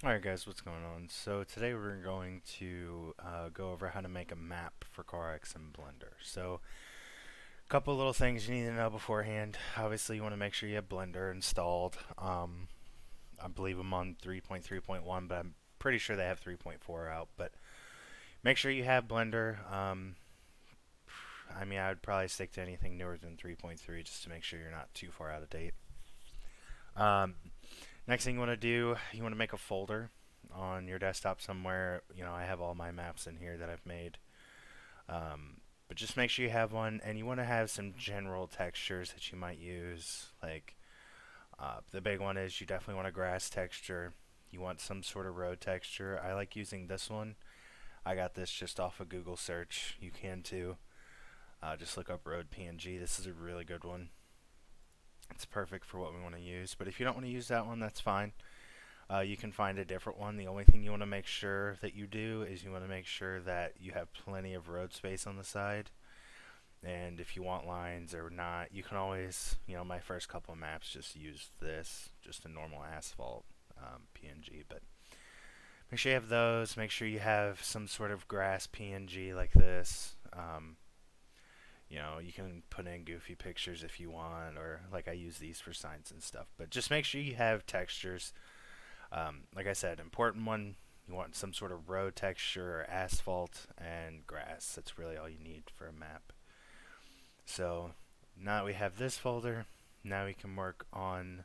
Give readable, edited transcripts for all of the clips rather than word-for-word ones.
Alright guys, what's going on? So today we're going to go over how to make a map for CarX in Blender. So a couple little things you need to know beforehand. Obviously you want to make sure you have Blender installed. I believe I'm on 3.3.1, but I'm pretty sure they have 3.4 out. But make sure you have Blender. I mean, I would probably stick to anything newer than 3.3 just to make sure you're not too far out of date. Um, Next thing you want to do, you want to make a folder on your desktop somewhere. You know, I have all my maps in here that I've made. But just make sure you have one, and you want to have some general textures that you might use. Like, the big one is you definitely want a grass texture. You want some sort of road texture. I like using this one. I got this just off a Google search. You can too. Just look up road PNG. This is a really good one. It's perfect for what we want to use. But if you don't want to use that one, that's fine. You can find a different one. The only thing you want to make sure that you do is you want to make sure that you have plenty of road space on the side. And if you want lines or not, you can always, my first couple of maps just use this, just a normal asphalt PNG. But make sure you have those. Make sure you have some sort of grass PNG like this. You can put in goofy pictures if you want, or like I use these for signs and stuff. But just make sure you have textures. Like I said, important one, you want some sort of road texture or asphalt and grass. That's really all you need for a map. So now that we have this folder, now we can work on,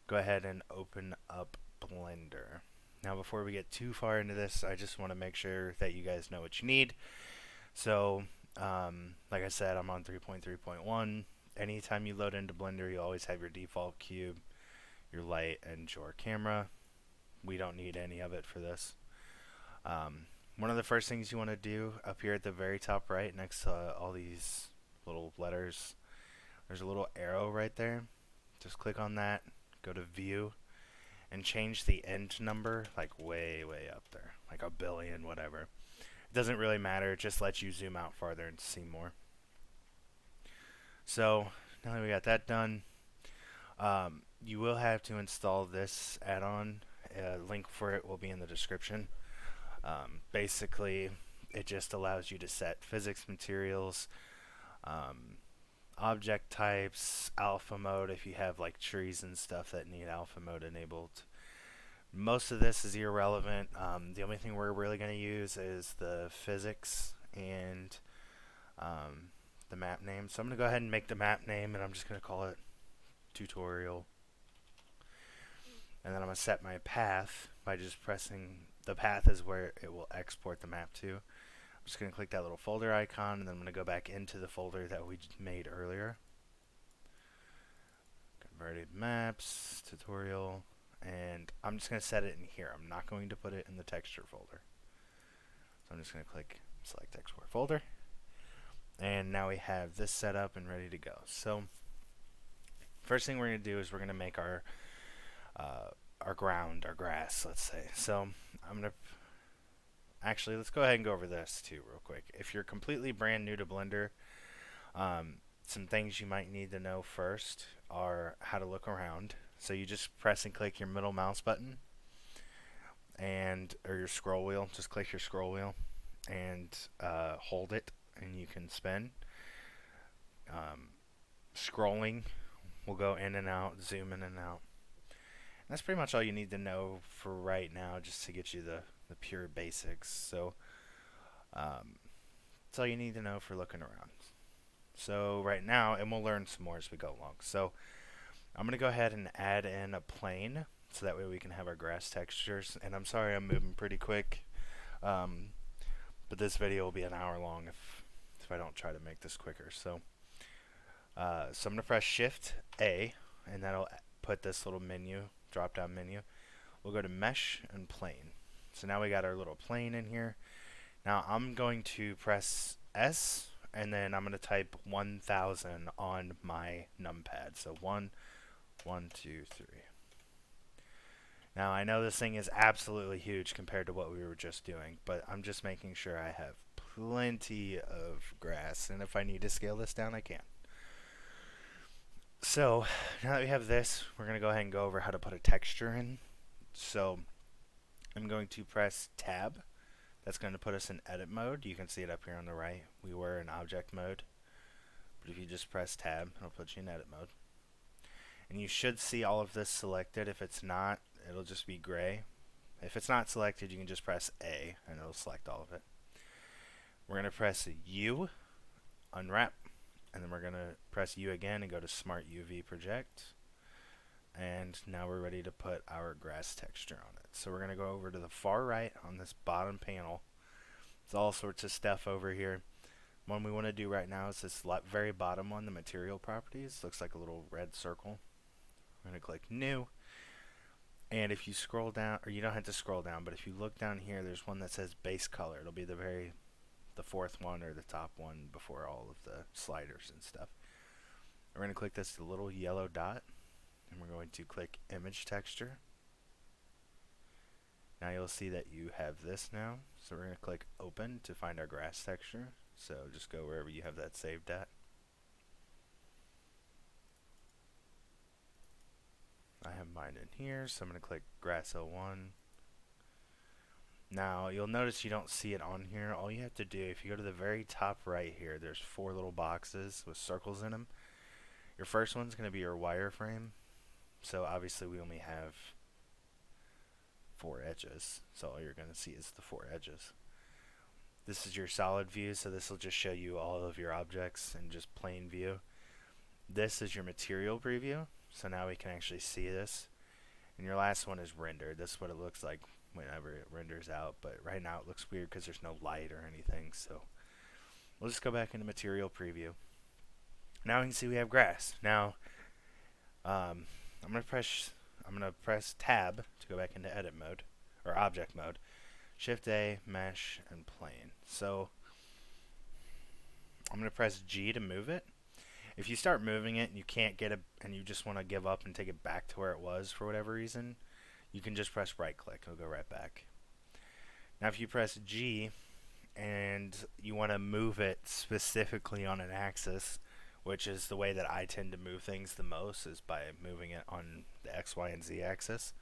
go ahead and open up Blender. Now before we get too far into this, I just want to make sure that you guys know what you need. So, like I said, I'm on 3.3.1. Anytime you load into Blender, you always have your default cube, your light, and your camera. We don't need any of it for this. One of the first things you want to do up here at the very top right, next to all these little letters, there's a little arrow right there. Just click on that, go to View, and change the end number like way, way up there, like a billion, whatever. It doesn't really matter, it just lets you zoom out farther and see more. So now that we got that done, you will have to install this add-on. A link for it will be in the description. Basically, it just allows you to set physics materials, object types, alpha mode if you have like trees and stuff that need alpha mode enabled. Most of this is irrelevant. The only thing we're really going to use is the physics and the map name. So I'm going to go ahead and make the map name, and I'm just going to call it tutorial. And then I'm going to set my path by just pressing the path is where it will export the map to. I'm just going to click that little folder icon, and then I'm going to go back into the folder that we made earlier. Converted maps, tutorial, and I'm just going to set it in here. I'm not going to put it in the texture folder. So I'm just going to click select export folder. And now we have this set up and ready to go. So first thing we're going to do is we're going to make our ground, our grass, let's say. So I'm going to actually, let's go ahead and go over this too real quick. If you're completely brand new to Blender, some things you might need to know first are how to look around. So you just press and click your middle mouse button or your scroll wheel. Just click your scroll wheel and hold it, and you can spin. Scrolling will go in and out, zoom in and out. And that's pretty much all you need to know for right now, just to get you the pure basics. So that's all you need to know for looking around. So right now, and we'll learn some more as we go along. So I'm going to go ahead and add in a plane, so that way we can have our grass textures. And I'm sorry I'm moving pretty quick, but this video will be an hour long if I don't try to make this quicker. So I'm going to press Shift A, and that'll put this little menu, drop down menu. We'll go to Mesh and Plane. So now we got our little plane in here. Now I'm going to press S, and then I'm going to type 1000 on my numpad. So 1, 1, 2, 3. Now I know this thing is absolutely huge compared to what we were just doing, but I'm just making sure I have plenty of grass, and if I need to scale this down, I can. So now that we have this, we're going to go ahead and go over how to put a texture in. So I'm going to press tab. That's going to put us in edit mode. You can see it up here on the right. We were in object mode. But if you just press tab, it'll put you in edit mode. And you should see all of this selected. If it's not, it'll just be gray. If it's not selected, you can just press A and it'll select all of it. We're going to press U, unwrap, and then we're going to press U again and go to Smart UV Project. And now we're ready to put our grass texture on it. So we're going to go over to the far right on this bottom panel. There's all sorts of stuff over here. One we want to do right now is this very bottom one, the material properties. Looks like a little red circle. I'm going to click new. And if you scroll down, or you don't have to scroll down, but if you look down here, there's one that says base color. It'll be the fourth one or the top one before all of the sliders and stuff. We're going to click this little yellow dot, and we're going to click image texture. Now you'll see that you have this now. So we're going to click open to find our grass texture. So just go wherever you have that saved at. I have mine in here, so I'm going to click grass 01. Now you'll notice you don't see it on here. All you have to do, if you go to the very top right here, there's 4 little boxes with circles in them. Your first one's going to be your wireframe. So obviously we only have 4 edges, so all you're going to see is the 4 edges. This is your solid view, so this will just show you all of your objects in just plain view. This is your material preview, so now we can actually see this. And your last one is rendered. This is what it looks like whenever it renders out, but right now it looks weird because there's no light or anything, so we'll just go back into material preview. Now we can see we have grass. Now I'm gonna press tab to go back into edit mode or object mode. Shift A, mesh, and plane. So I'm gonna press G to move it. If you start moving it and you can't get it and you just want to give up and take it back to where it was for whatever reason, you can just press right click. It'll go right back. Now if you press G and you want to move it specifically on an axis, which is the way that I tend to move things the most, is by moving it on the X, Y, and Z axis.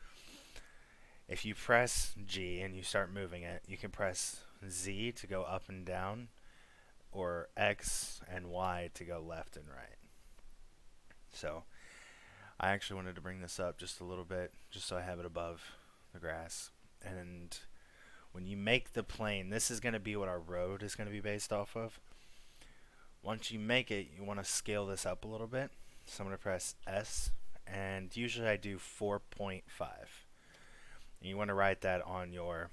If you press G and you start moving it, you can press Z to go up and down, or X and Y to go left and right. So I actually wanted to bring this up just a little bit, just so I have it above the grass. And when you make the plane, this is going to be what our road is going to be based off of. Once you make it, you want to scale this up a little bit. So I'm going to press S, and usually I do 4.5. And you want to write that on your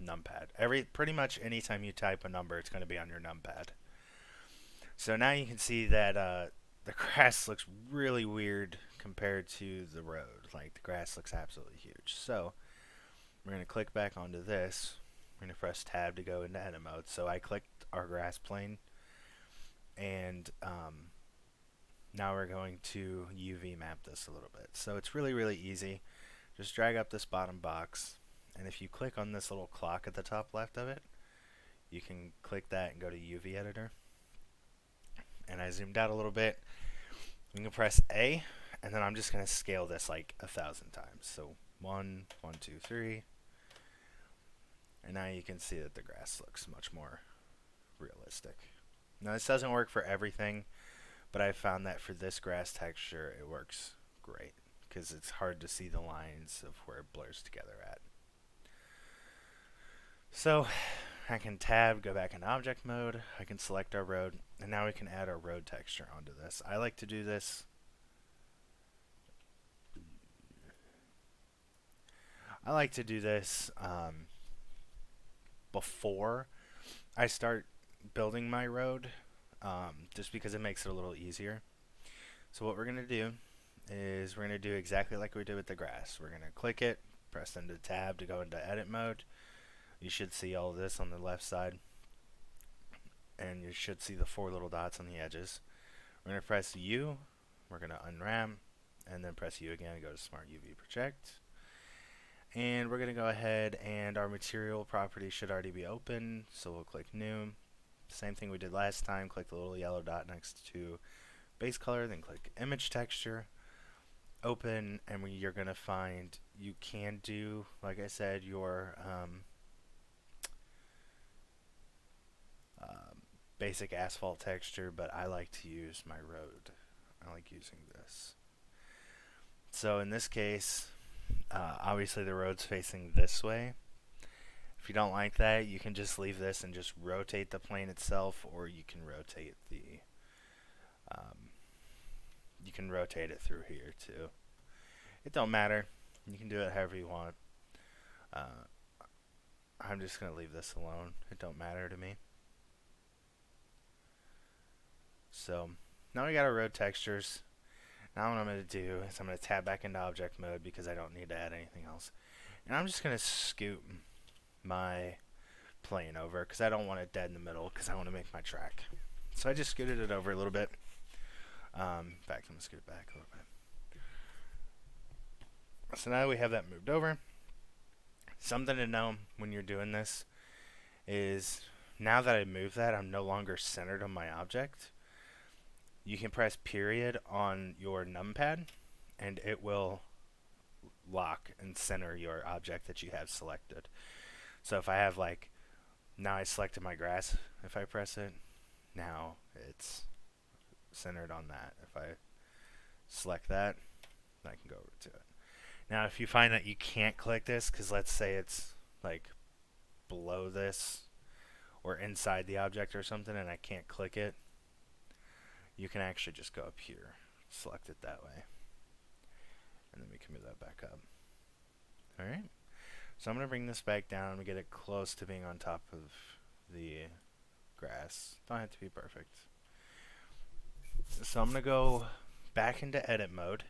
numpad. Pretty much anytime you type a number, it's going to be on your numpad. So now you can see that the grass looks really weird compared to the road. Like, the grass looks absolutely huge. So we're going to click back onto this. We're going to press tab to go into edit mode. So I clicked our grass plane, and now we're going to UV map this a little bit. So it's really, really easy. Just drag up this bottom box, and if you click on this little clock at the top left of it, you can click that and go to UV editor. And I zoomed out a little bit. You can press A, and then I'm just going to scale this like 1,000 times. So 1, 1, 2, 3. And now you can see that the grass looks much more realistic. Now this doesn't work for everything, but I found that for this grass texture it works great, because it's hard to see the lines of where it blurs together at. So I can tab, go back in object mode, I can select our road, and now we can add our road texture onto this. I like to do this before I start building my road, just because it makes it a little easier. So what we're going to do is we're going to do exactly like we did with the grass. We're going to click it, press into tab to go into edit mode. You should see all of this on the left side, and you should see the 4 little dots on the edges. We're going to press U, we're going to unram, and then press U again and go to Smart UV Project. And we're going to go ahead, and our material property should already be open, so we'll click new. Same thing we did last time, click the little yellow dot next to base color, then click image texture, open, and you're going to find you can do, like I said, your basic asphalt texture, but I like to use my road. I like using this. So in this case, obviously the road's facing this way. If you don't like that, you can just leave this and just rotate the plane itself, or you can rotate um, it through here too. It don't matter. You can do it however you want. Uh, I'm just gonna leave this alone. It don't matter to me. So now we got our road textures. Now what I'm going to do is I'm going to tab back into object mode because I don't need to add anything else. And I'm just going to scoot my plane over because I don't want it dead in the middle because I want to make my track. So I just scooted it over a little bit. In fact, I'm going to scoot it back a little bit. So now we have that moved over. Something to know when you're doing this is now that I move that, I'm no longer centered on my object. You can press period on your numpad and it will lock and center your object that you have selected. So if I have like, now I selected my grass, if I press it, now it's centered on that. If I select that, I can go over to it. Now if you find that you can't click this, because let's say it's like below this or inside the object or something and I can't click it, you can actually just go up here, select it that way, and then we can move that back up. Alright, so I'm going to bring this back down and get it close to being on top of the grass. Don't have to be perfect. So I'm going to go back into edit mode.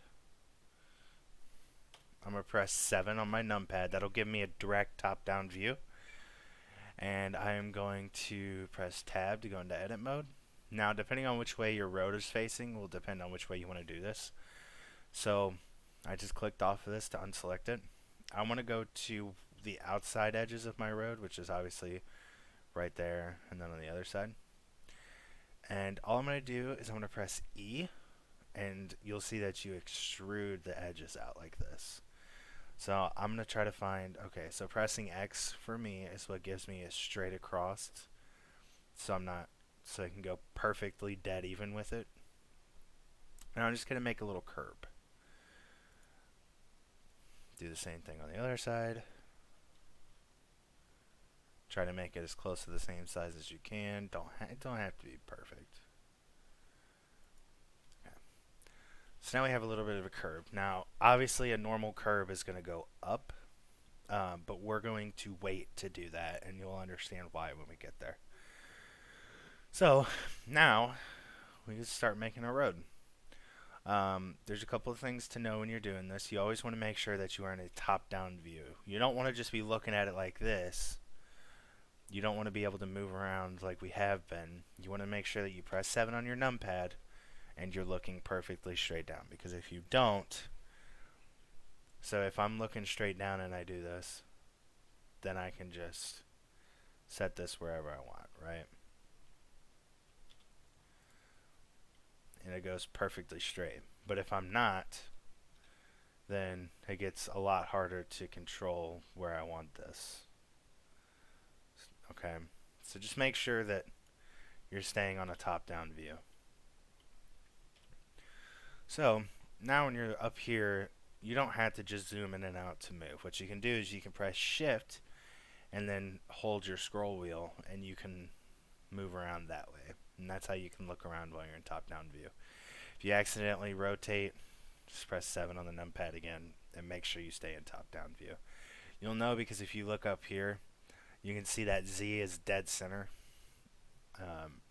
I'm going to press 7 on my numpad. That'll give me a direct top-down view. And I am going to press tab to go into edit mode. Now, depending on which way your road is facing will depend on which way you want to do this. So, I just clicked off of this to unselect it. I want to go to the outside edges of my road, which is obviously right there and then on the other side. And all I'm going to do is I'm going to press E, and you'll see that you extrude the edges out like this. So, I'm going to try to find, okay, so pressing X for me is what gives me a straight across. So I can go perfectly dead even with it. And I'm just going to make a little curb. Do the same thing on the other side. Try to make it as close to the same size as you can. It don't have to be perfect. Okay. So now we have a little bit of a curve. Now, obviously a normal curve is going to go up, but we're going to wait to do that, and you'll understand why when we get there. So now we can start making a road. There's a couple of things to know when you're doing this. You always want to make sure that you are in a top-down view. You don't want to just be looking at it like this. You don't want to be able to move around like we have been. You want to make sure that you press 7 on your numpad and you're looking perfectly straight down. Because if you don't, so if I'm looking straight down and I do this, then I can just set this wherever I want, right? And it goes perfectly straight. But if I'm not, then it gets a lot harder to control where I want this. Okay, so just make sure that you're staying on a top-down view. So now when you're up here, you don't have to just zoom in and out to move. What you can do is you can press shift and then hold your scroll wheel and you can move around that way. And that's how you can look around while you're in top-down view. If you accidentally rotate, just press 7 on the numpad again and make sure you stay in top-down view. You'll know because if you look up here, you can see that Z is dead center.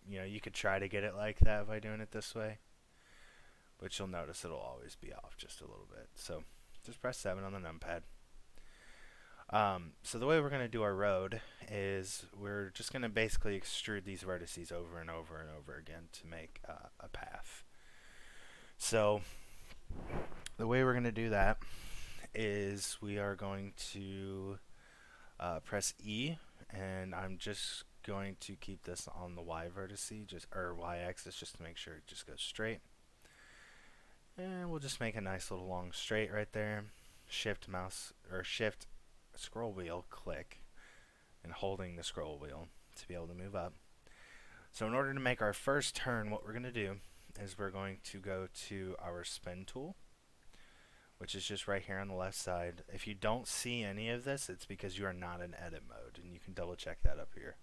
You could try to get it like that by doing it this way, but you'll notice it'll always be off just a little bit. So just press 7 on the numpad. So the way we're going to do our road is we're just going to basically extrude these vertices over and over and over again to make a path. So the way we're going to do that is we are going to press E, and I'm just going to keep this on the Y vertice, or Y axis, just to make sure it just goes straight. And we'll just make a nice little long straight right there. Shift mouse or shift scroll wheel click and holding the scroll wheel to be able to move up. So in order to make our first turn, what we're going to do is we're going to go to our spin tool, which is just right here on the left side. If you don't see any of this, it's because you are not in edit mode, and you can double check that up here.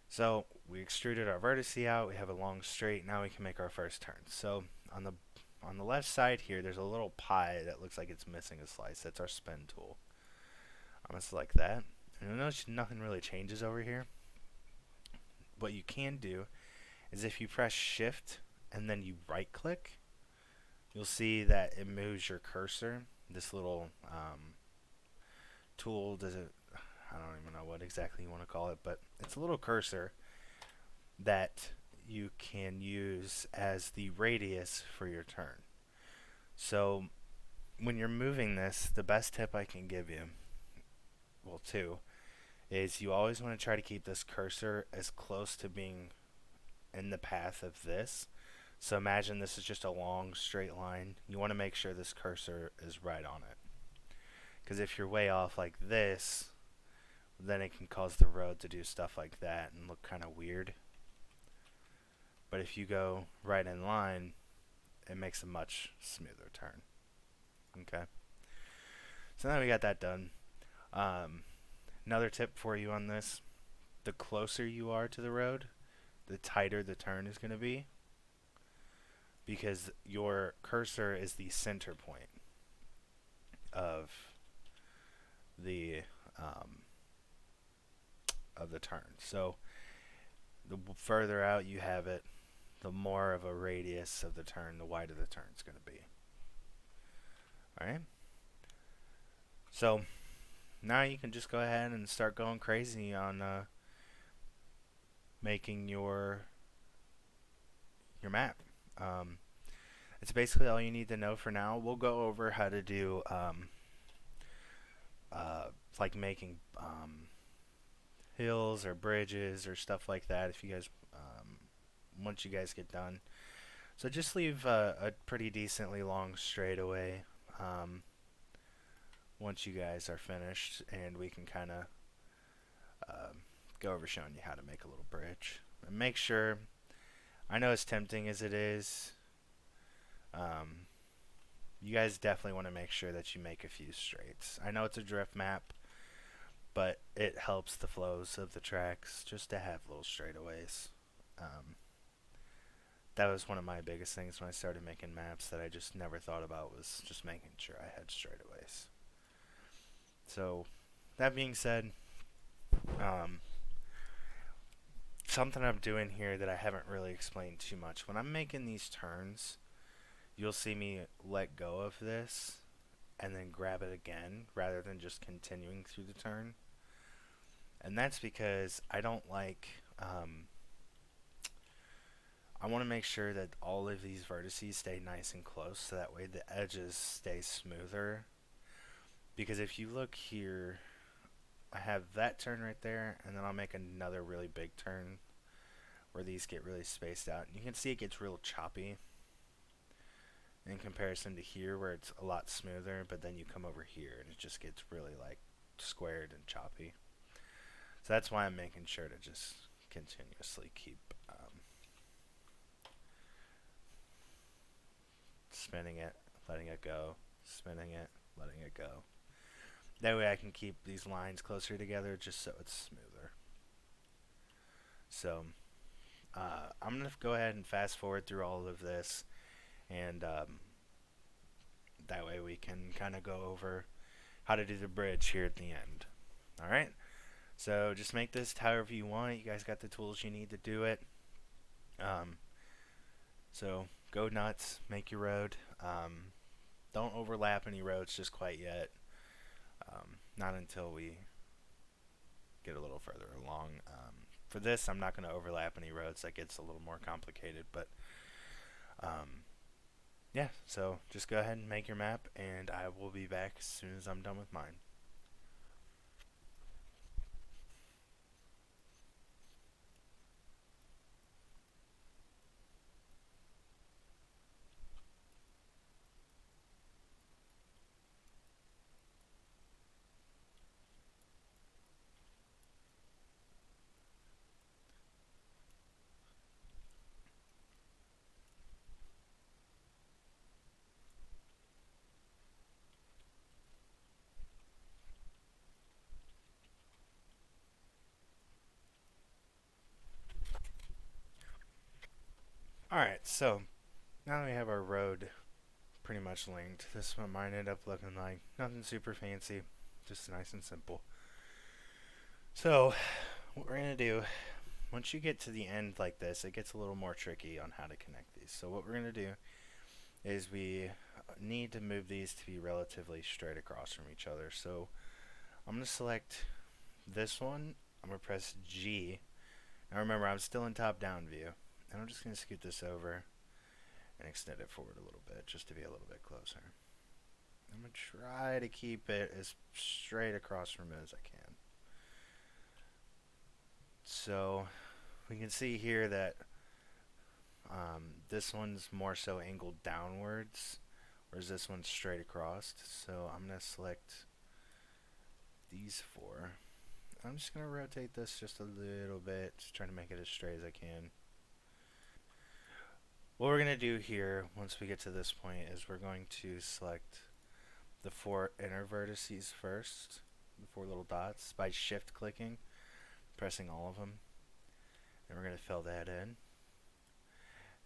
So we extruded our vertice out, we have a long straight, now we can make our first turn. So on the left side here, there's a little pie that looks like it's missing a slice. That's our spin tool. I'm going to select that. And you'll notice nothing really changes over here. What you can do is if you press shift and then you right click, you'll see that it moves your cursor. This little tool does it. I don't even know what exactly you want to call it, but it's a little cursor that you can use as the radius for your turn. So when you're moving this, the best tip I can give you, well, two, is you always want to try to keep this cursor as close to being in the path of this. So imagine this is just a long straight line. You want to make sure this cursor is right on it. Because if you're way off like this, then it can cause the road to do stuff like that and look kind of weird. But if you go right in line, it makes a much smoother turn. Okay. So now we got that done. Another tip for you on this, the closer you are to the road, the tighter the turn is going to be, because your cursor is the center point of the turn. So the further out you have it, the more of a radius of the turn, the wider the turn is going to be. Alright? So now you can just go ahead and start going crazy on making your map. It's basically all you need to know for now. We'll go over how to do like making hills or bridges or stuff like that if you guys once you guys get done. So just leave a pretty decently long straightaway once you guys are finished, and we can kind of go over showing you how to make a little bridge. And make sure, I know as tempting as it is, you guys definitely want to make sure that you make a few straights. I know it's a drift map, but it helps the flows of the tracks just to have little straightaways. That was one of my biggest things when I started making maps that I just never thought about, was just making sure I had straightaways. So that being said, something I'm doing here that I haven't really explained too much. When I'm making these turns, you'll see me let go of this and then grab it again rather than just continuing through the turn. And that's because I don't like, I want to make sure that all of these vertices stay nice and close, so that way the edges stay smoother. Because if you look here, I have that turn right there, and then I'll make another really big turn where these get really spaced out. And you can see it gets real choppy in comparison to here, where it's a lot smoother, but then you come over here and it just gets really like squared and choppy. So that's why I'm making sure to just continuously keep spinning it, letting it go, spinning it, letting it go. That way I can keep these lines closer together just so it's smoother. So I'm going to go ahead and fast forward through all of this, and that way we can kind of go over how to do the bridge here at the end. Alright, so just make this however you want. You guys got the tools you need to do it. So go nuts, make your road. Don't overlap any roads just quite yet. Not until we get a little further along. For this, I'm not going to overlap any roads. That gets a little more complicated, but yeah, so just go ahead and make your map, and I will be back as soon as I'm done with mine. Alright, so now that we have our road pretty much linked, this is what mine ended up looking like. Nothing super fancy, just nice and simple. So, what we're going to do, once you get to the end like this, it gets a little more tricky on how to connect these. So what we're going to do is we need to move these to be relatively straight across from each other. So I'm going to select this one. I'm going to press G. Now remember, I'm still in top-down view. And I'm just going to scoot this over and extend it forward a little bit just to be a little bit closer. I'm going to try to keep it as straight across from it as I can. So we can see here that this one's more so angled downwards, whereas this one's straight across. So I'm going to select these four. I'm just going to rotate this just a little bit, just trying to make it as straight as I can. What we're going to do here, once we get to this point, is we're going to select the four inner vertices first, the four little dots, by shift clicking, pressing all of them. And we're going to fill that in.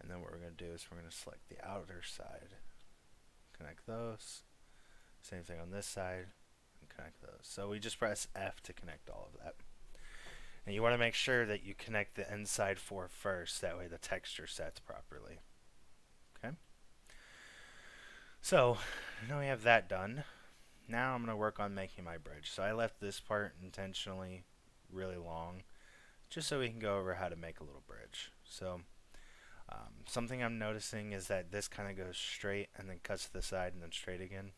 And then what we're going to do is we're going to select the outer side, connect those. Same thing on this side, and connect those. So we just press F to connect all of that. And you want to make sure that you connect the inside four first, that way the texture sets properly. Okay? So, now we have that done. Now I'm going to work on making my bridge. So I left this part intentionally really long, just so we can go over how to make a little bridge. So, something I'm noticing is that this kind of goes straight and then cuts to the side and then straight again.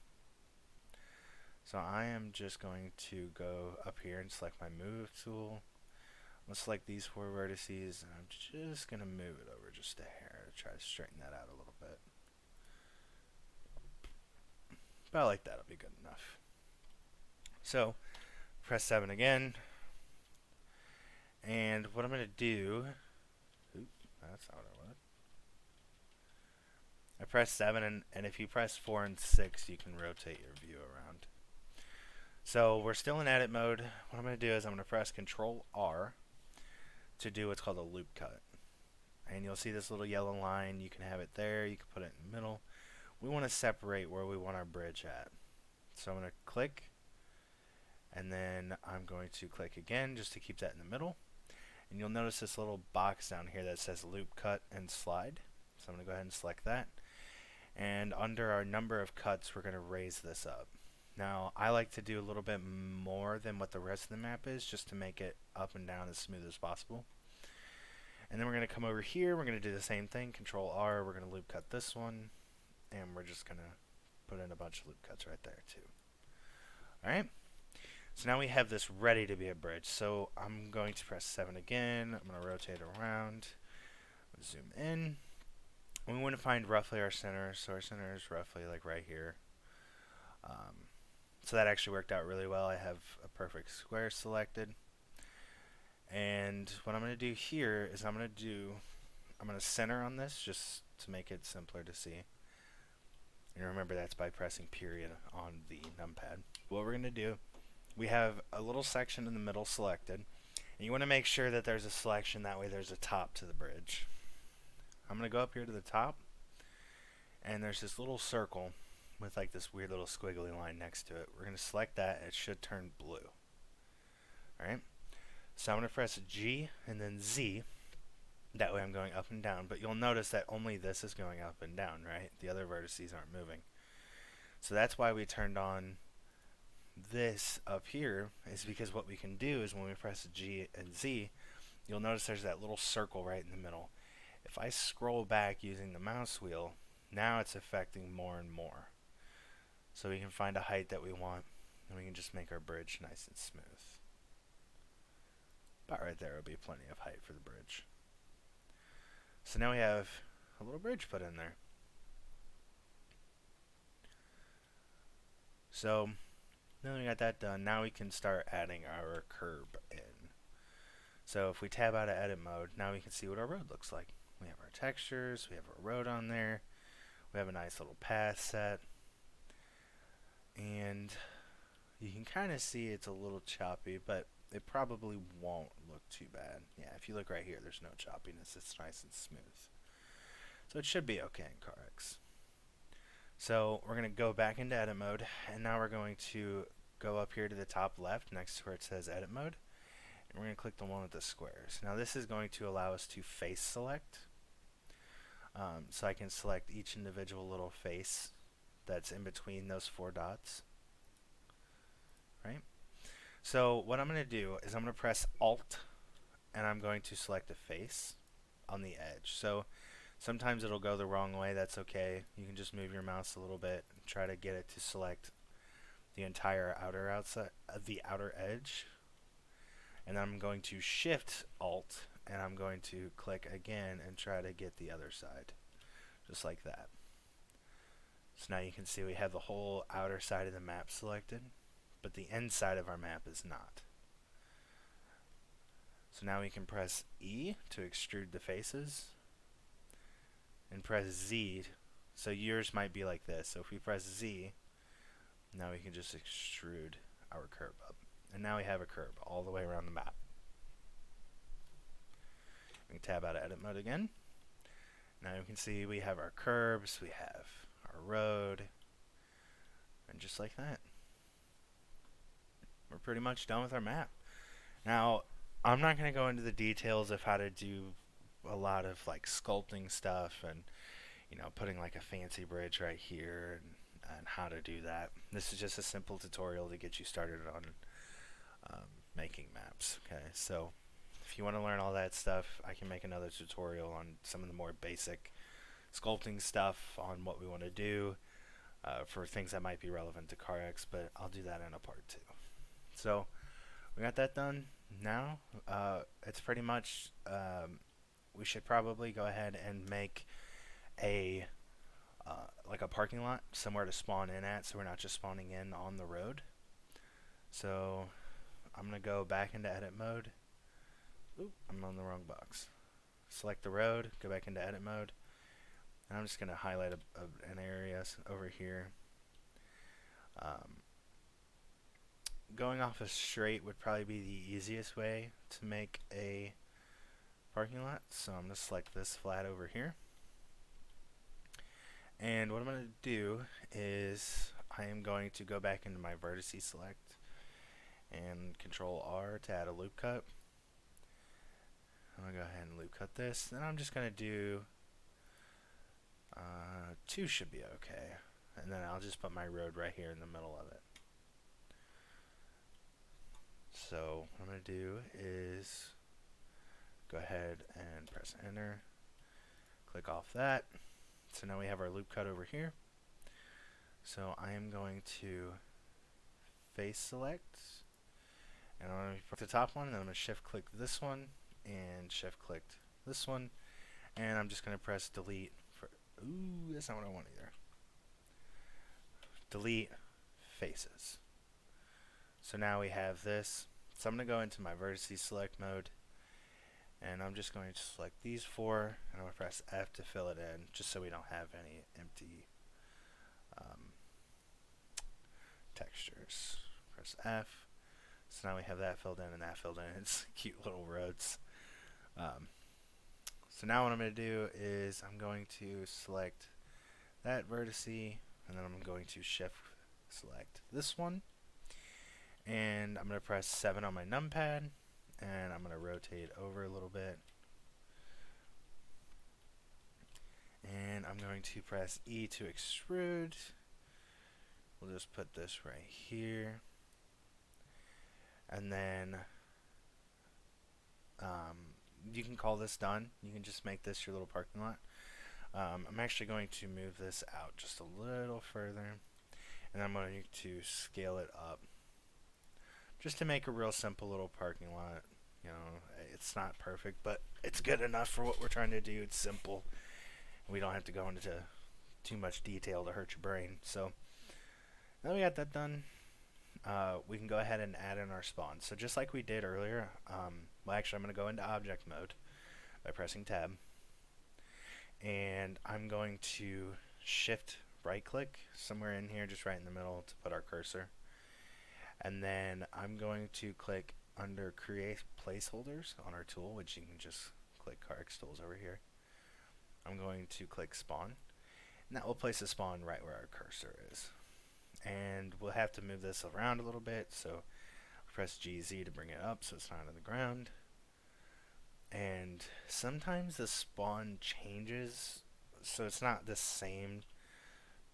So I am just going to go up here and select my move tool. I'm going to select these four vertices, and I'm just going to move it over just a hair to try to straighten that out a little bit. But I like that'll be good enough. So press 7 again, and what I'm going to do, that's not what I wanted. I press 7, and if you press 4 and 6, you can rotate your view around. So we're still in edit mode. What I'm going to do is I'm going to press Control R to do what's called a loop cut. And you'll see this little yellow line. You can have it there. You can put it in the middle. We want to separate where we want our bridge at. So I'm going to click, and then I'm going to click again just to keep that in the middle. And you'll notice this little box down here that says loop cut and slide. So I'm going to go ahead and select that. And under our number of cuts, we're going to raise this up. Now, I like to do a little bit more than what the rest of the map is, just to make it up and down as smooth as possible. And then we're going to come over here, we're going to do the same thing, Control R, we're going to loop cut this one, and we're just going to put in a bunch of loop cuts right there too. Alright, so now we have this ready to be a bridge. So I'm going to press 7 again, I'm going to rotate around, zoom in, and we want to find roughly our center, so our center is roughly like right here. So that actually worked out really well. I have a perfect square selected. And what I'm going to do here is I'm going to center on this just to make it simpler to see. And remember, that's by pressing period on the numpad. What we're going to do, we have a little section in the middle selected. And you want to make sure that there's a selection, that way there's a top to the bridge. I'm going to go up here to the top, and there's this little circle with like this weird little squiggly line next to it. We're going to select that, and it should turn blue. Alright, so I'm going to press G and then Z. That way I'm going up and down, but you'll notice that only this is going up and down, right? The other vertices aren't moving. So that's why we turned on this up here, is because what we can do is when we press G and Z, you'll notice there's that little circle right in the middle. If I scroll back using the mouse wheel, now it's affecting more and more. So we can find a height that we want, and we can just make our bridge nice and smooth. About right there will be plenty of height for the bridge. So now we have a little bridge put in there. So now that we got that done, now we can start adding our curb in. So if we tab out of edit mode, now we can see what our road looks like. We have our textures, we have our road on there, we have a nice little path set, and you can kind of see it's a little choppy, but it probably won't look too bad. Yeah, if you look right here, there's no choppiness. It's nice and smooth. So it should be okay in CarX. So we're going to go back into edit mode, and now we're going to go up here to the top left next to where it says edit mode, and we're going to click the one with the squares. Now this is going to allow us to face select. So I can select each individual little face that's in between those 4 dots. Right? So what I'm going to do is I'm going to press Alt, and I'm going to select a face on the edge. So sometimes it'll go the wrong way. That's okay. You can just move your mouse a little bit and try to get it to select the entire the outer edge. And then I'm going to Shift Alt, and I'm going to click again and try to get the other side, just like that. So now you can see we have the whole outer side of the map selected, but the inside of our map is not. So now we can press E to extrude the faces, and press Z. So yours might be like this. So if we press Z, now we can just extrude our curve up. And now we have a curve all the way around the map. We can tab out of edit mode again. Now you can see we have our curbs, we have our road, and just like that, we're pretty much done with our map. Now, I'm not going to go into the details of how to do a lot of like sculpting stuff and, you know, putting like a fancy bridge right here and how to do that. This is just a simple tutorial to get you started on making maps. Okay, so if you want to learn all that stuff, I can make another tutorial on some of the more basic sculpting stuff on what we want to do for things that might be relevant to CarX, but I'll do that in a part 2. So we got that done. Now it's pretty much we should probably go ahead and make a like a parking lot, somewhere to spawn in at, so we're not just spawning in on the road. So I'm gonna go back into edit mode. Oop, I'm on the wrong box. Select the road, go back into edit mode, and I'm just gonna highlight an area over here. Going off a straight would probably be the easiest way to make a parking lot, so I'm going to select this flat over here. And what I'm going to do is I am going to go back into my vertice select and Control R to add a loop cut. I'm going to go ahead and loop cut this. Then I'm just going to do 2 should be okay. And then I'll just put my road right here in the middle of it. So what I'm going to do is go ahead and press enter, click off that. So now we have our loop cut over here. So I am going to face select, and I'm going to put the top one, and then I'm going to shift click this one and shift click this one, and I'm just going to press delete for, ooh, that's not what I want either. Delete faces. So now we have this. So I'm going to go into my vertice select mode, and I'm just going to select these 4, and I'm going to press F to fill it in, just so we don't have any empty textures. Press F. So now we have that filled in and that filled in. It's cute little roads. So now what I'm going to do is I'm going to select that vertice, and then I'm going to shift select this one. And I'm going to press 7 on my numpad, and I'm going to rotate over a little bit. And I'm going to press E to extrude. We'll just put this right here. And then you can call this done. You can just make this your little parking lot. I'm actually going to move this out just a little further, and I'm going to scale it up, just to make a real simple little parking lot. You know, it's not perfect, but it's good enough for what we're trying to do. It's simple. We don't have to go into too much detail to hurt your brain. So now we got that done. We can go ahead and add in our spawn. So just like we did earlier, well, actually I'm going to go into object mode by pressing tab, and I'm going to shift right click somewhere in here, just right in the middle, to put our cursor. And then I'm going to click under create placeholders on our tool, which you can just click CarX tools over here. I'm going to click spawn, and that will place a spawn right where our cursor is. And we'll have to move this around a little bit, so press GZ to bring it up so it's not on the ground. And sometimes the spawn changes, so it's not the same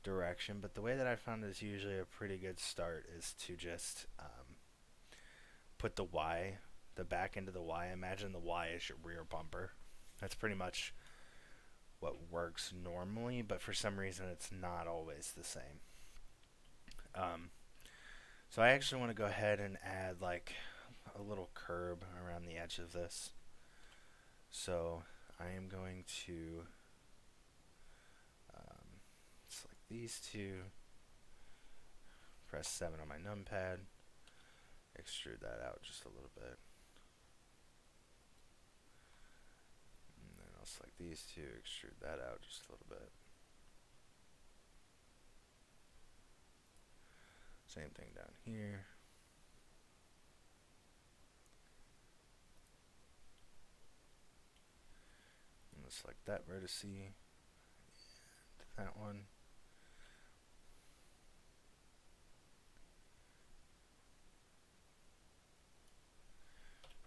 direction, but the way that I found is usually a pretty good start is to just put the Y, the back end of the Y. Imagine the Y is your rear bumper. That's pretty much what works normally, but for some reason it's not always the same. So I actually want to go ahead and add like a little curb around the edge of this. So I am going to select these two, press 7 on my numpad, extrude that out just a little bit. And then I'll select these two, extrude that out just a little bit. Same thing down here. I'm going to select that vertex and that one.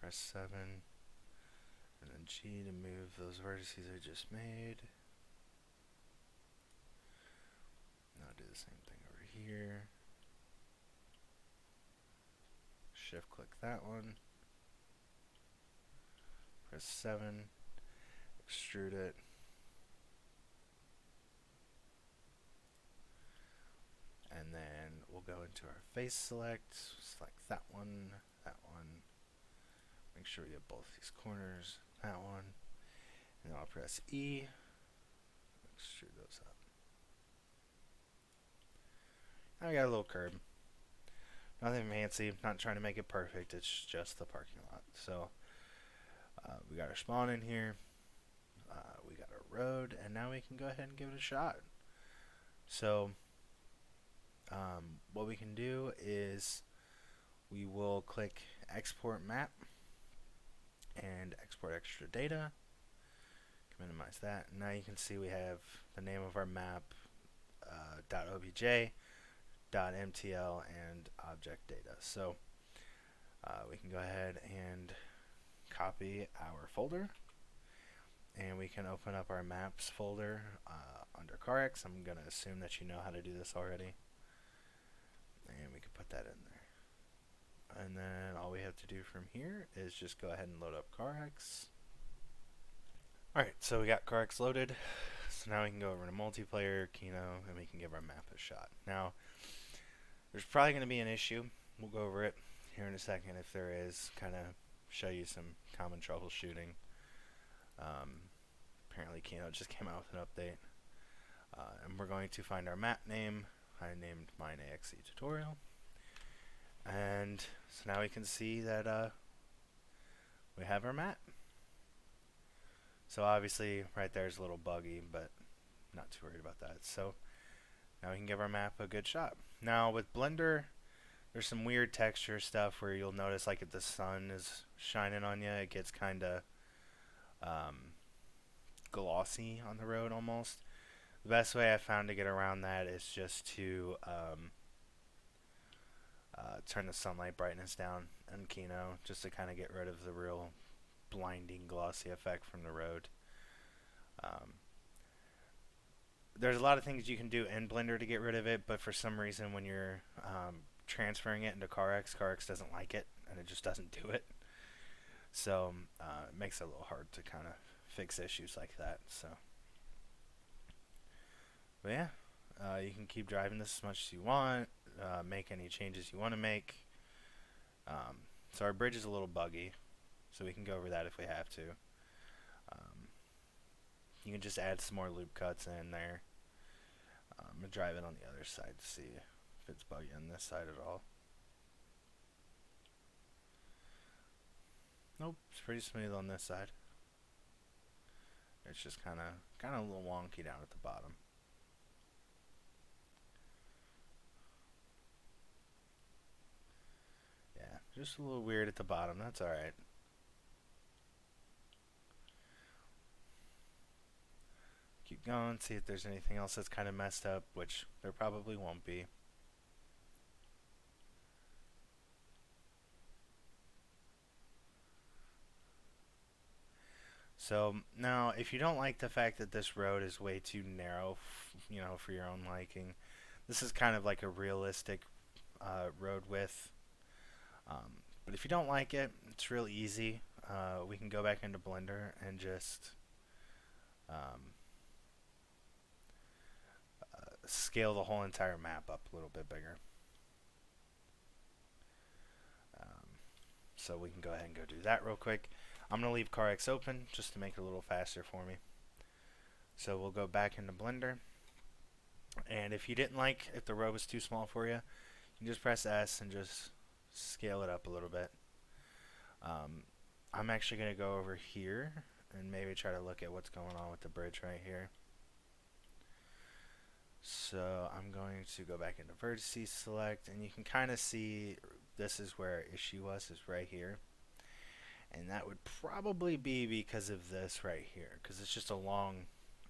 Press 7 and then G to move those vertices I just made. Now do the same thing over here. Shift click that one. Press 7. Extrude it. And then we'll go into our face select. Select that one. Make sure we get both these corners. That one. And then I'll press E. Extrude those up. Now we got a little curb. Nothing fancy. Not trying to make it perfect. It's just the parking lot. So we got our spawn in here. We got our road. And now we can go ahead and give it a shot. So what we can do is we will click export map and export extra data. Minimize that. Now you can see we have the name of our map, .obj, .mtl, and object data. So we can go ahead and copy our folder, and we can open up our maps folder under CarX. I'm going to assume that you know how to do this already, and we can put that in there. And then all we have to do from here is just go ahead and load up CarX. Alright, so we got CarX loaded. So now we can go over to multiplayer, Kino, and we can give our map a shot. Now, there's probably going to be an issue. We'll go over it here in a second if there is, kind of show you some common troubleshooting. Apparently Kino just came out with an update. And we're going to find our map name. I named mine AXE tutorial. And so now we can see that we have our map. So obviously right there is a little buggy, but not too worried about that. So now we can give our map a good shot. Now with Blender, there's some weird texture stuff where you'll notice like if the sun is shining on you, it gets kind of glossy on the road almost. The best way I found to get around that is just to turn the sunlight brightness down in Kino, just to kind of get rid of the real blinding glossy effect from the road. There's a lot of things you can do in Blender to get rid of it, but for some reason when you're transferring it into CarX doesn't like it, and it just doesn't do it. So it makes it a little hard to kind of fix issues like that. So, but yeah, you can keep driving this as much as you want, make any changes you want to make. So our bridge is a little buggy, so we can go over that if we have to. You can just add some more loop cuts in there. I'm going to drive it on the other side to see if it's buggy on this side at all. Nope, it's pretty smooth on this side. It's just kind of a little wonky down at the bottom. Yeah, just a little weird at the bottom. That's alright. Keep going, see if there's anything else that's kind of messed up, which there probably won't be. So now, if you don't like the fact that this road is way too narrow, for your own liking, this is kind of like a realistic road width. But if you don't like it, it's real easy. We can go back into Blender and just um, scale the whole entire map up a little bit bigger. Um, so we can go ahead and go do that real quick. I'm going to leave CarX open just to make it a little faster for me. So we'll go back into Blender. And if you didn't like, if the row was too small for you, you can just press S and just scale it up a little bit. I'm actually going to go over here and maybe try to look at what's going on with the bridge right here. So I'm going to go back into vertices select, and you can kind of see this is where our issue was, is right here. And that would probably be because of this right here, because it's just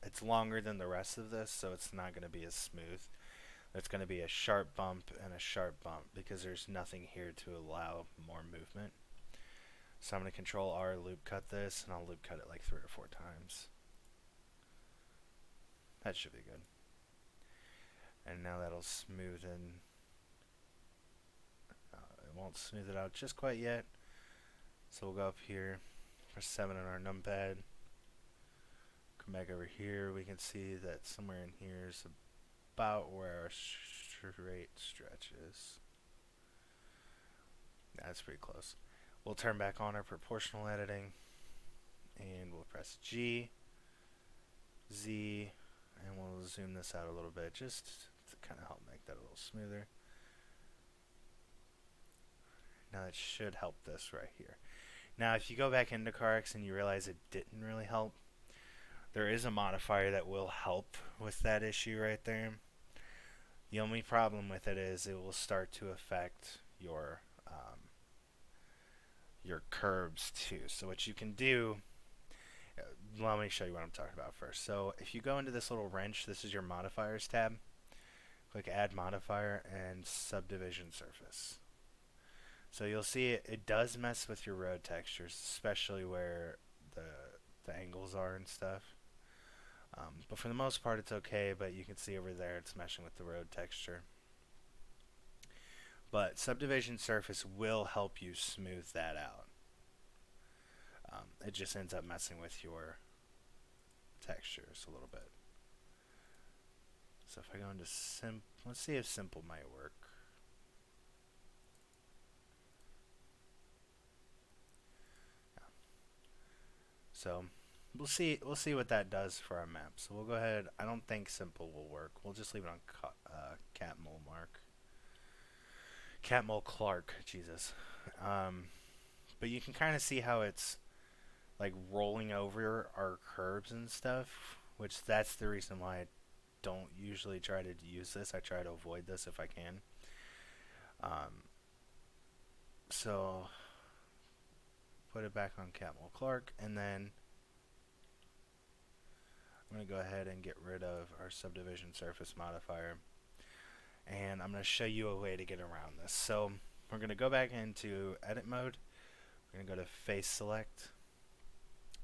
it's longer than the rest of this, so it's not going to be as smooth. It's going to be a sharp bump and a sharp bump because there's nothing here to allow more movement. So I'm going to Control R, loop cut this, and I'll loop cut it like 3 or 4 times. That should be good. And now that'll smoothen. It won't smooth it out just quite yet. So we'll go up here, press 7 on our numpad. Come back over here. We can see that somewhere in here is about where our straight stretch is. That's pretty close. We'll turn back on our proportional editing, and we'll press G, Z, and we'll zoom this out a little bit just to kind of help make that a little smoother. Now that should help this right here. Now if you go back into CarX and you realize it didn't really help, there is a modifier that will help with that issue right there. The only problem with it is it will start to affect your curbs too. So what you can do, let me show you what I'm talking about first. So if you go into this little wrench, this is your modifiers tab. Click add modifier and subdivision surface. So you'll see it does mess with your road textures, especially where the angles are and stuff. But for the most part it's okay, but you can see over there it's meshing with the road texture. But subdivision surface will help you smooth that out. It just ends up messing with your textures a little bit. So if I go into let's see if simple might work. Yeah. So we'll see what that does for our map. So we'll go ahead. I don't think simple will work. We'll just leave it on Catmull Mark. Catmull Clark, Jesus. But you can kind of see how it's like rolling over our curbs and stuff, which that's the reason why I don't usually try to use this. I try to avoid this if I can. So put it back on Catmull Clark, and then I'm going to go ahead and get rid of our subdivision surface modifier, and I'm going to show you a way to get around this. So we're going to go back into edit mode. We're going to go to face select,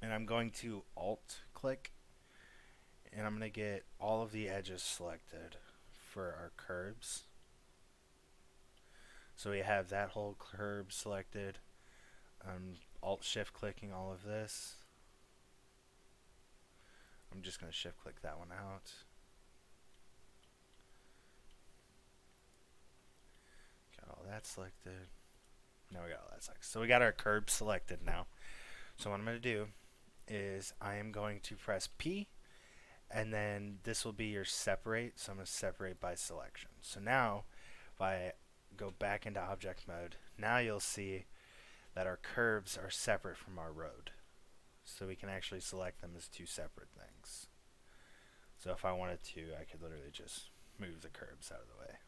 and I'm going to alt click, and I'm going to get all of the edges selected for our curbs. So we have that whole curb selected. Alt shift clicking all of this. I'm just going to shift click that one out. Got all that selected. Now we got all that selected. So we got our curb selected now. So what I'm going to do is I am going to press P, and then this will be your separate. So I'm going to separate by selection. So now if I go back into object mode, now you'll see that our curbs are separate from our road. So we can actually select them as 2 separate things. So if I wanted to, I could literally just move the curbs out of the way.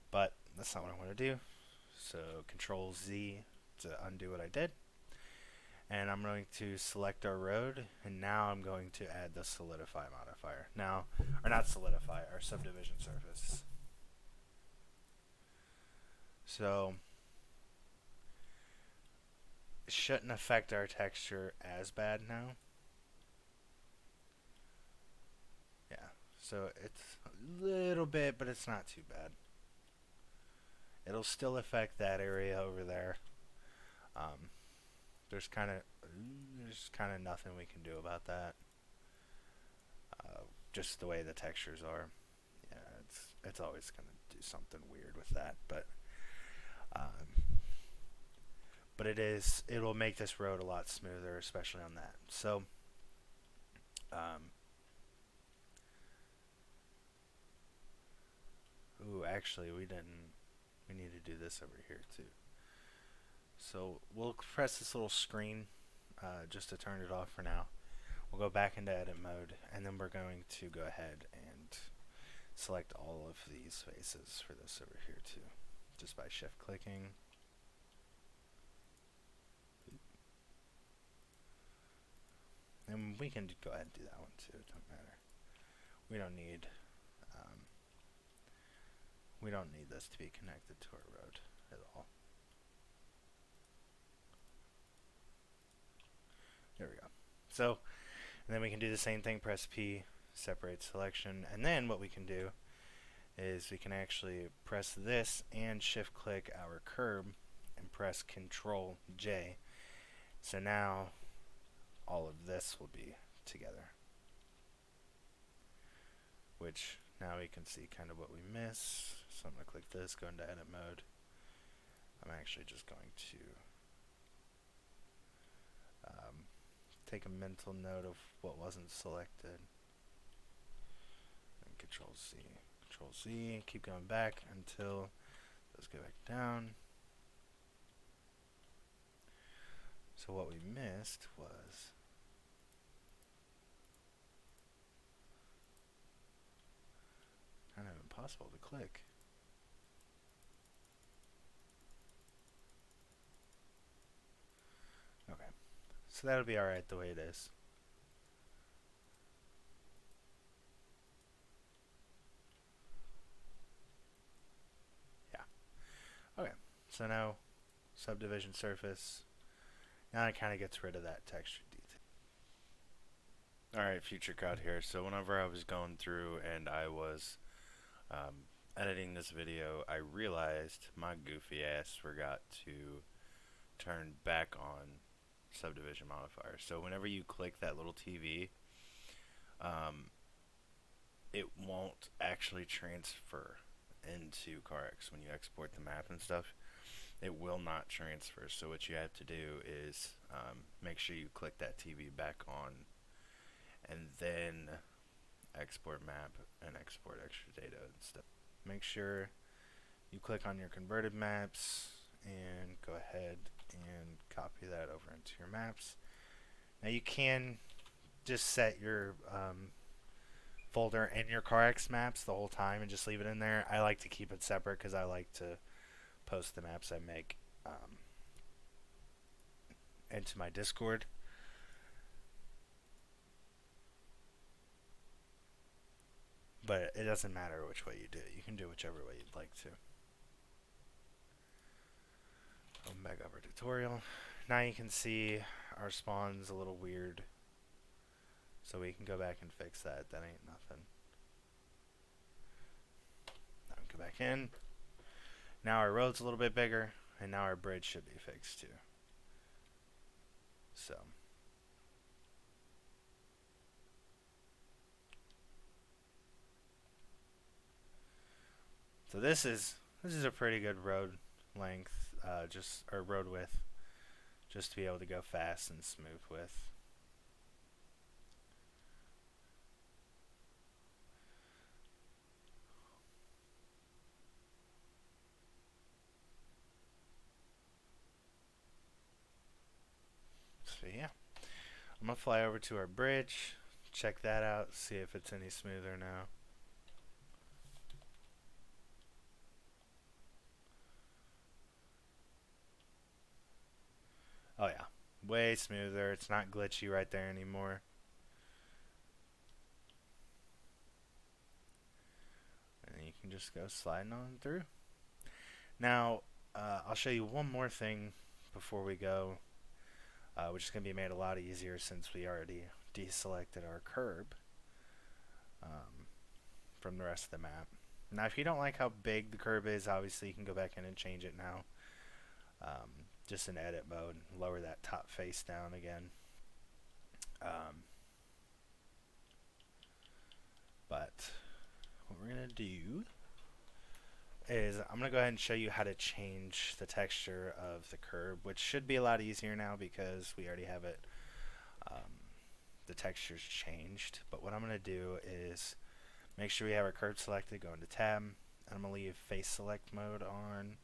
But that's not what I want to do. So Control Z to undo what I did. And I'm going to select our road, and now I'm going to add the solidify modifier. Now, or not solidify, our subdivision surface. So it shouldn't affect our texture as bad now. Yeah, so it's a little bit, but it's not too bad. It'll still affect that area over there. Um, there's kind of nothing we can do about that. Just the way the textures are. Yeah, it's always gonna do something weird with that, um, but it'll make this road a lot smoother, especially on that. So, um, actually, we didn't. We need to do this over here too. So we'll press this little screen just to turn it off for now. We'll go back into edit mode, and then we're going to go ahead and select all of these faces for this over here too, just by shift clicking. And we can go ahead and do that one too, it doesn't matter. We don't need this to be connected to our road at all. There we go. So, and then we can do the same thing, press P, separate selection, and then what we can do is we can actually press this and shift click our curb and press Control J. So now all of this will be together, which now we can see kind of what we miss. So I'm going to click this, go into edit mode. I'm actually just going to take a mental note of what wasn't selected. And Control C, Control Z, keep going back until those go back down. So what we missed was kind of impossible to click. Okay, so that'll be alright the way it is. Yeah. Okay, so now subdivision surface. Now it kind of gets rid of that texture detail. Alright, future cut here. So whenever I was going through and I was editing this video, I realized my goofy ass forgot to turn back on subdivision modifier. So whenever you click that little TV, it won't actually transfer into CarX when you export the map and stuff. It will not transfer. So what you have to do is make sure you click that TV back on, and then export map and export extra data and stuff. Make sure you click on your converted maps and go ahead and copy that over into your maps. Now you can just set your folder in your CarX maps the whole time and just leave it in there. I like to keep it separate because I like to post the maps I make into my Discord. But it doesn't matter which way you do it. You can do whichever way you'd like to. Go back over tutorial. Now you can see our spawn's a little weird. So we can go back and fix that. That ain't nothing. Now we go back in. Now our road's a little bit bigger, and now our bridge should be fixed too. So this is a pretty good road length, or road width, just to be able to go fast and smooth with. So yeah, I'm gonna fly over to our bridge, check that out, see if it's any smoother now. Oh yeah, Way smoother. It's not glitchy right there anymore. And you can just go sliding on through. Now, I'll show you one more thing before we go, which is going to be made a lot easier since we already deselected our curb um, from the rest of the map. Now, if you don't like how big the curb is, obviously you can go back in and change it now. Just in edit mode, lower that top face down again. But what we're going to do is I'm going to go ahead and show you how to change the texture of the curb, which should be a lot easier now because we already have it. The texture's changed. But what I'm going to do is make sure we have our curb selected, go into tab, and I'm going to leave face select mode on.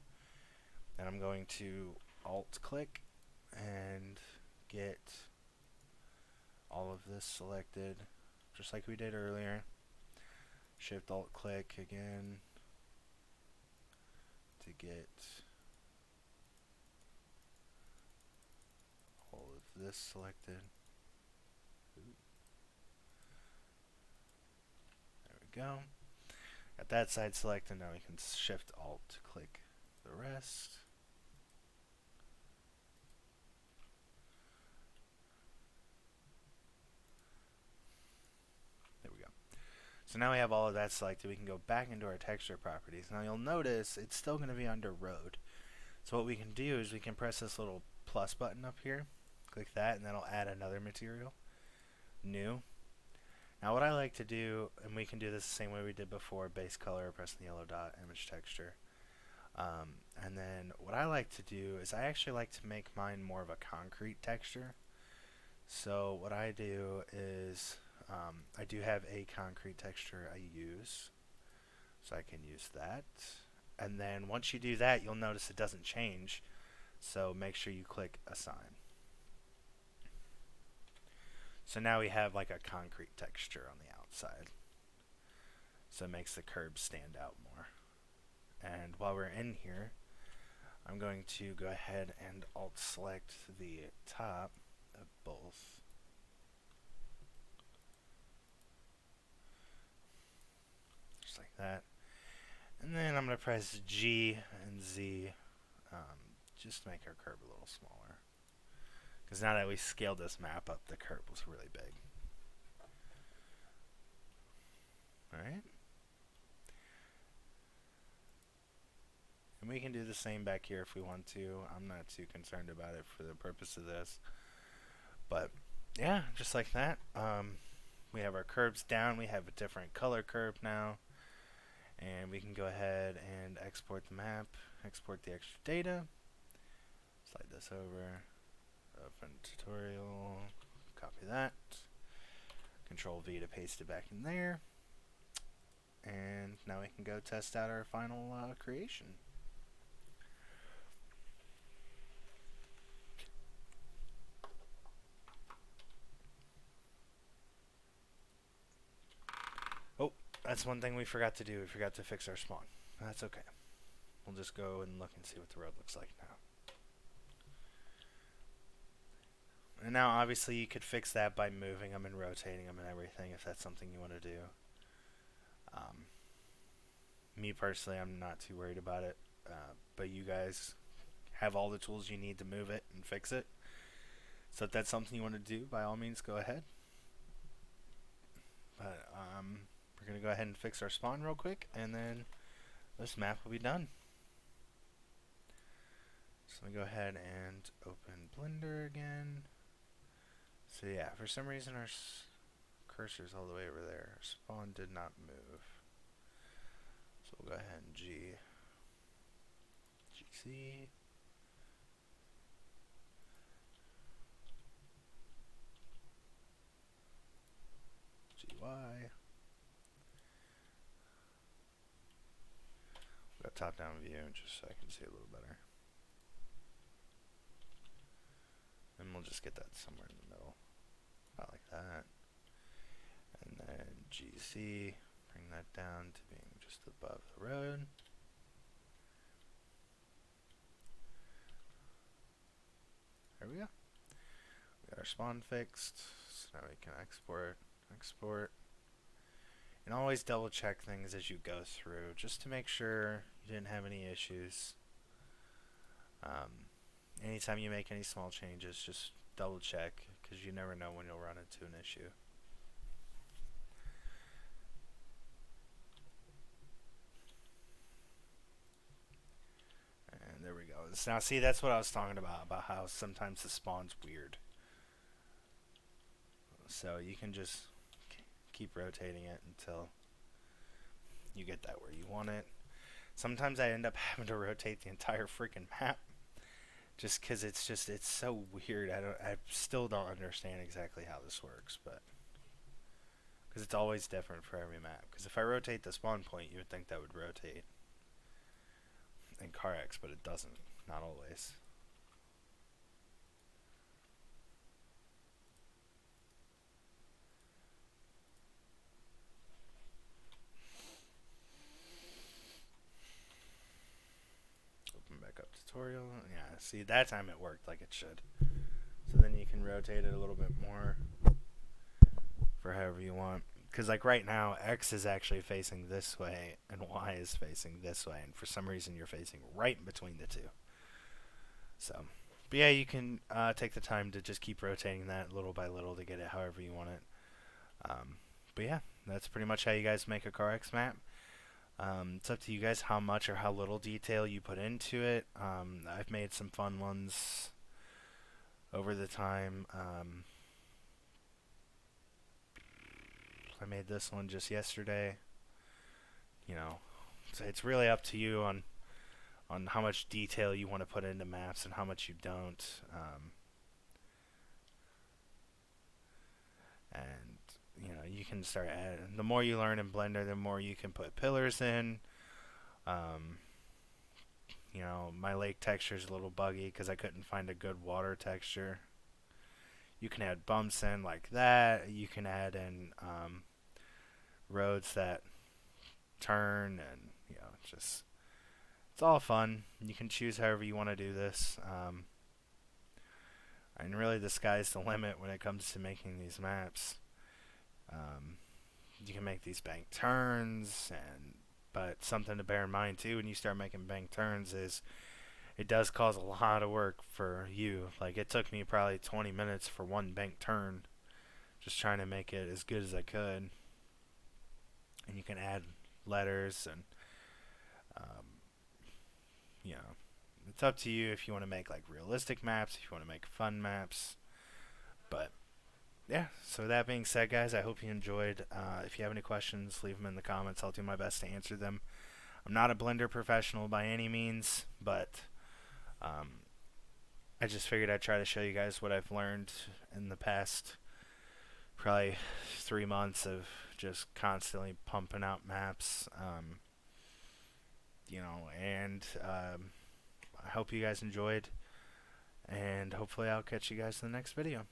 And I'm going to alt click and get all of this selected just like we did earlier. Shift alt click again to get all of this selected. There we go. Got that side selected. Now we can shift alt click the rest. There we go. So now we have all of that selected. We can go back into our texture properties. Now you'll notice it's still going to be under road. So what we can do is we can press this little plus button up here. Click that and that'll add another material. New. Now what I like to do, and we can do this the same way we did before, base color, press the yellow dot, image texture. And then what I like to do is I actually like to make mine more of a concrete texture. So what I do is I do have a concrete texture I use. So I can use that. And then once you do that, you'll notice it doesn't change. So make sure you click assign. So now we have like a concrete texture on the outside. So it makes the curb stand out more. And while we're in here, I'm going to go ahead and alt select the top of both. Just like that. And then I'm going to press G and Z just to make our curb a little smaller. Because now that we scaled this map up, the curb was really big. Alright. And we can do the same back here if we want to. I'm not too concerned about it for the purpose of this. But yeah, just like that. We have our curbs down. We have a different color curb now. And we can go ahead and export the map, export the extra data. Slide this over. Open tutorial. Copy that. Control V to paste it back in there. And now we can go test out our final creation. Oh, that's one thing we forgot to do. We forgot to fix our spawn. That's okay. We'll just go and look and see what the road looks like now. And now obviously you could fix that by moving them and rotating them and everything if that's something you want to do. Me personally, I'm not too worried about it. But you guys have all the tools you need to move it and fix it. So if that's something you want to do, by all means, go ahead. But we're going to go ahead and fix our spawn real quick, and then this map will be done. So let me go ahead and open Blender again. So yeah, for some reason our cursor's all the way over there. Our spawn did not move. So we'll go ahead and GC. GY. We've got top-down view just so I can see a little better. And we'll just get that somewhere in the middle. About like that. And then GC, bring that down to being just above the road. There we go. Got our spawn fixed. So now we can export. And always double check things as you go through, just to make sure you didn't have any issues. Anytime you make any small changes, just double check, because you never know when you'll run into an issue. And there we go. Now see, that's what I was talking about how sometimes the spawn's weird. So you can just keep rotating it until you get that where you want it. Sometimes I end up having to rotate the entire freaking map, just because it's so weird. I still don't understand exactly how this works, but because it's always different for every map. Because if I rotate the spawn point, you would think that would rotate in CarX, but it doesn't. Not always. Open back up tutorial. Yeah, see, that time it worked like it should. So then you can rotate it a little bit more for however you want. Because like right now, X is actually facing this way and Y is facing this way, and for some reason you're facing right in between the two. So, but yeah, you can take the time to just keep rotating that little by little to get it however you want it. But yeah, that's pretty much how you guys make a CarX map. It's up to you guys how much or how little detail you put into it. I've made some fun ones over the time. I made this one just yesterday. You know, so it's really up to you on how much detail you want to put into maps and how much you don't. And you know, you can start adding. The more you learn in Blender, the more you can put pillars in. You know, my lake texture is a little buggy because I couldn't find a good water texture. You can add bumps in like that. You can add in roads that turn, and you know, just it's all fun. You can choose however you want to do this. And really, the sky's the limit when it comes to making these maps. You can make these bank turns, but something to bear in mind too when you start making bank turns is it does cause a lot of work for you. Like it took me probably 20 minutes for one bank turn, just trying to make it as good as I could. And you can add letters, and you know, it's up to you if you want to make like realistic maps, if you want to make fun maps. But yeah, so that being said, guys, I hope you enjoyed. If you have any questions, leave them in the comments. I'll do my best to answer them. I'm not a Blender professional by any means, but I just figured I'd try to show you guys what I've learned in the past probably 3 months of just constantly pumping out maps. You know, and I hope you guys enjoyed, and hopefully I'll catch you guys in the next video.